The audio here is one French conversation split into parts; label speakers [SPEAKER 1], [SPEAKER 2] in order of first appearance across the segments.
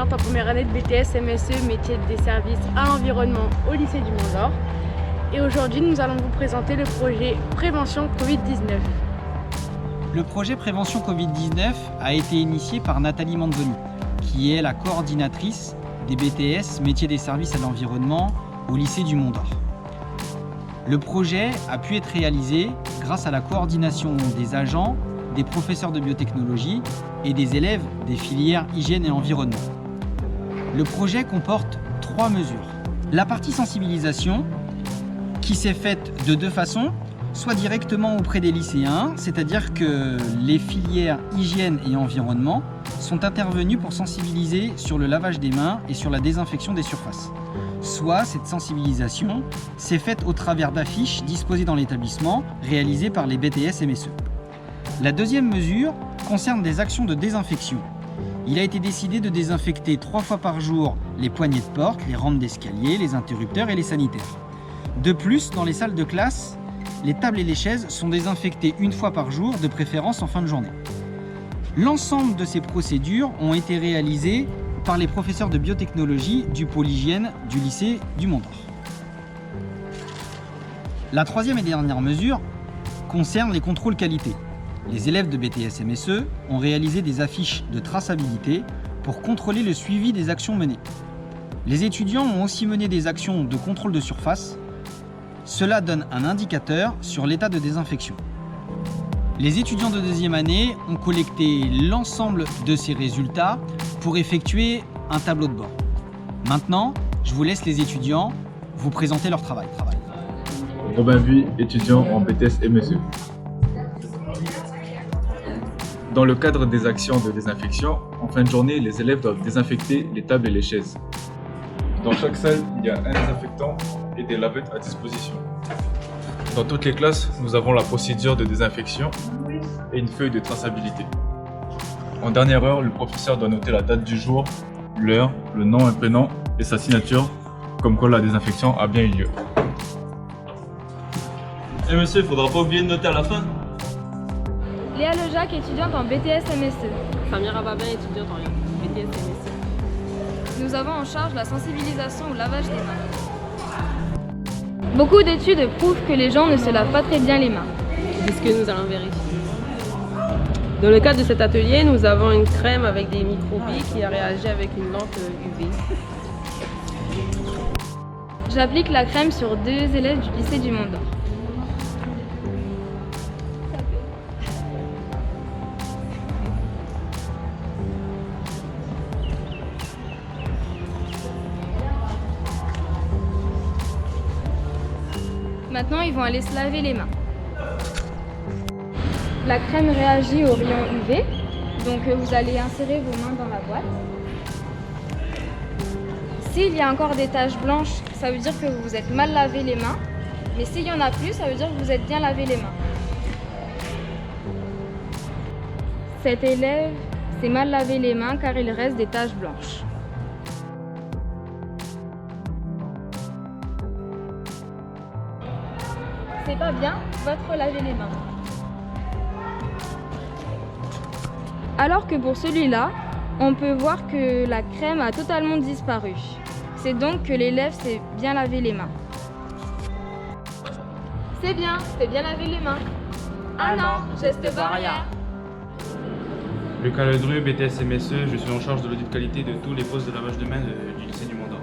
[SPEAKER 1] étudiante en première année de BTS MSE, métier des services à l'environnement au lycée du Mont-d'Or. Et aujourd'hui, nous allons vous présenter le projet Prévention Covid-19.
[SPEAKER 2] Le projet Prévention Covid-19 a été initié par Nathalie Manzoni, qui est la coordinatrice des BTS métier des services à l'environnement au lycée du Mont-d'Or. Le projet a pu être réalisé grâce à la coordination des agents, des professeurs de biotechnologie et des élèves des filières hygiène et environnement. Le projet comporte 3 mesures. La partie sensibilisation, qui s'est faite de 2 façons, soit directement auprès des lycéens, c'est-à-dire que les filières hygiène et environnement sont intervenues pour sensibiliser sur le lavage des mains et sur la désinfection des surfaces. Soit cette sensibilisation s'est faite au travers d'affiches disposées dans l'établissement, réalisées par les BTS MSE. La deuxième mesure concerne des actions de désinfection. Il a été décidé de désinfecter 3 fois par jour les poignées de porte, les rampes d'escalier, les interrupteurs et les sanitaires. De plus, dans les salles de classe, les tables et les chaises sont désinfectées 1 fois par jour, de préférence en fin de journée. L'ensemble de ces procédures ont été réalisées par les professeurs de biotechnologie du pôle hygiène du lycée du Mont-d'Or. La troisième et dernière mesure concerne les contrôles qualité. Les élèves de BTS MSE ont réalisé des affiches de traçabilité pour contrôler le suivi des actions menées. Les étudiants ont aussi mené des actions de contrôle de surface. Cela donne un indicateur sur l'état de désinfection. Les étudiants de 2e année ont collecté l'ensemble de ces résultats pour effectuer un tableau de bord. Maintenant, je vous laisse les étudiants vous présenter leur travail.
[SPEAKER 3] Robin Buis, étudiant en BTS MSE. Dans le cadre des actions de désinfection, en fin de journée, les élèves doivent désinfecter les tables et les chaises. Dans chaque salle, il y a un désinfectant et des lavettes à disposition. Dans toutes les classes, nous avons la procédure de désinfection et une feuille de traçabilité. En dernière heure, le professeur doit noter la date du jour, l'heure, le nom et prénom et sa signature, comme quoi la désinfection a bien eu lieu.
[SPEAKER 4] Eh monsieur, il faudra pas oublier de noter à la fin.
[SPEAKER 5] Léa Lejac, étudiante en BTS MSE.
[SPEAKER 6] Samira Babin, étudiante en BTS MSE.
[SPEAKER 5] Nous avons en charge la sensibilisation au lavage des mains. Beaucoup d'études prouvent que les gens ne se lavent pas très bien les mains.
[SPEAKER 6] C'est ce que nous allons vérifier. Dans le cadre de cet atelier, nous avons une crème avec des microbilles qui a réagi avec une lampe UV.
[SPEAKER 5] J'applique la crème sur 2 élèves du lycée du Mont-d'Or. Maintenant, ils vont aller se laver les mains. La crème réagit au rayon UV, donc vous allez insérer vos mains dans la boîte. S'il y a encore des taches blanches, ça veut dire que vous vous êtes mal lavé les mains. Mais s'il y en a plus, ça veut dire que vous êtes bien lavé les mains. Cet élève s'est mal lavé les mains car il reste des taches blanches. C'est pas bien, va te relaver les mains. Alors que pour celui-là, on peut voir que la crème a totalement disparu. C'est donc que l'élève s'est bien lavé les mains. C'est bien, t'es bien lavé les mains. Ah non, geste barrière.
[SPEAKER 7] Lucas Ledru, BTS MSE, je suis en charge de l'audit qualité de tous les postes de lavage de mains du lycée du Mont-d'Or.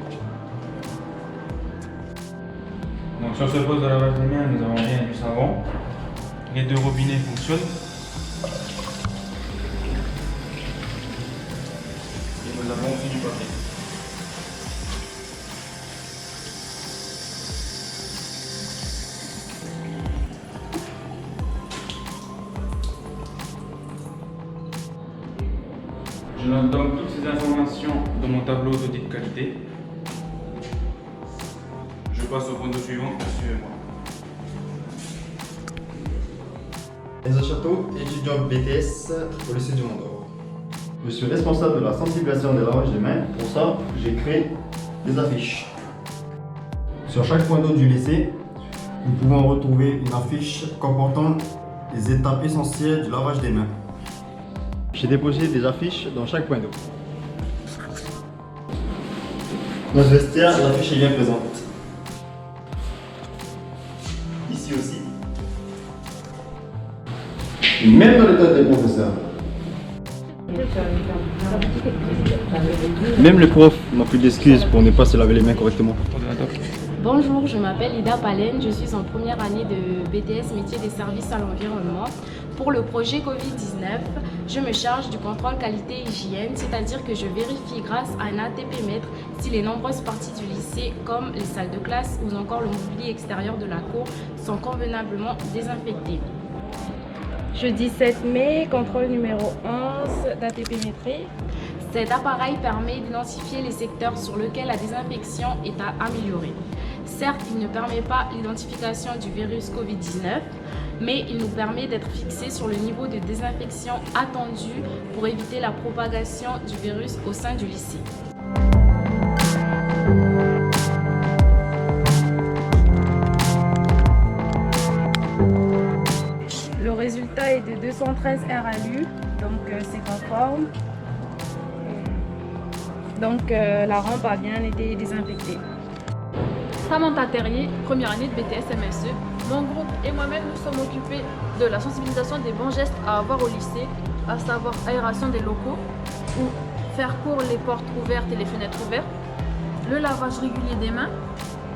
[SPEAKER 7] Donc sur ce poste de lavage des mains, nous avons bien du savon. Les 2 robinets fonctionnent. Et nous avons aussi du papier. Je note donc toutes ces informations dans mon tableau d'audit qualité. Je passe au point suivant, suivez-moi.
[SPEAKER 8] Enzo Chateau, étudiant BTS au lycée du Mont-d'Or. Je suis responsable de la sensibilisation des lavages des mains. Pour ça, j'ai créé des affiches. Sur chaque point d'eau du lycée, nous pouvons retrouver une affiche comportant les étapes essentielles du lavage des mains. J'ai déposé des affiches dans chaque point d'eau. Dans ce vestiaire, l'affiche est bien présente. Ici aussi. Même dans les toilettes des professeurs. Même les profs n'ont plus d'excuses pour ne pas se laver les mains correctement.
[SPEAKER 9] Bonjour, je m'appelle Ida Palen, je suis en première année de BTS métier des services à l'environnement. Pour le projet Covid-19, je me charge du contrôle qualité et hygiène, c'est-à-dire que je vérifie grâce à un ATP mètre si les nombreuses parties du lycée, comme les salles de classe ou encore le mobilier extérieur de la cour, sont convenablement désinfectées.
[SPEAKER 1] Jeudi 7 mai, contrôle numéro 11 d'ATP métré.
[SPEAKER 9] Cet appareil permet d'identifier les secteurs sur lesquels la désinfection est à améliorer. Certes, il ne permet pas l'identification du virus Covid-19, mais il nous permet d'être fixés sur le niveau de désinfection attendu pour éviter la propagation du virus au sein du lycée.
[SPEAKER 1] Le résultat est de 213 RALU, donc c'est conforme. Donc la rampe a bien été désinfectée.
[SPEAKER 10] Samantha Terrier, première année de BTS MSE. Mon groupe et moi-même nous sommes occupés de la sensibilisation des bons gestes à avoir au lycée, à savoir aération des locaux ou faire court les portes ouvertes et les fenêtres ouvertes, le lavage régulier des mains,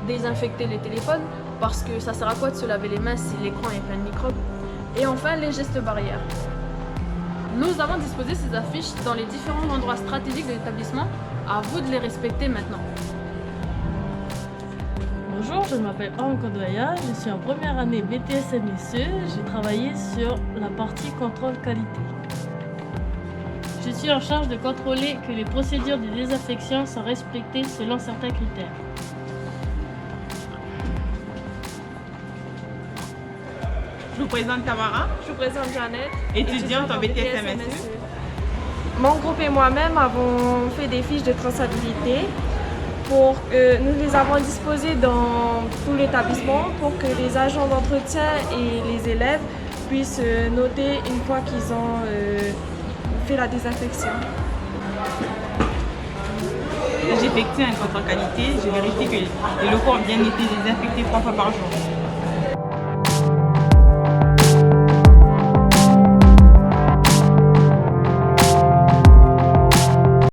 [SPEAKER 10] désinfecter les téléphones parce que ça sert à quoi de se laver les mains si l'écran est plein de microbes, et enfin les gestes barrières. Nous avons disposé ces affiches dans les différents endroits stratégiques de l'établissement. À vous de les respecter maintenant.
[SPEAKER 11] Bonjour, je m'appelle Anne Kodoya, je suis en première année BTS MSE, j'ai travaillé sur la partie contrôle qualité. Je suis en charge de contrôler que les procédures de désinfection sont respectées selon certains critères.
[SPEAKER 12] Je vous présente Tamara.
[SPEAKER 13] Je vous présente Jeannette,
[SPEAKER 12] étudiante en BTS MSE.
[SPEAKER 13] Mon groupe et moi-même avons fait des fiches de traçabilité nous les avons disposées dans tout l'établissement pour que les agents d'entretien et les élèves puissent noter une fois qu'ils ont fait la désinfection.
[SPEAKER 12] J'effectue un contrôle qualité, je vérifie que les locaux ont bien été désinfectés 3 fois par jour.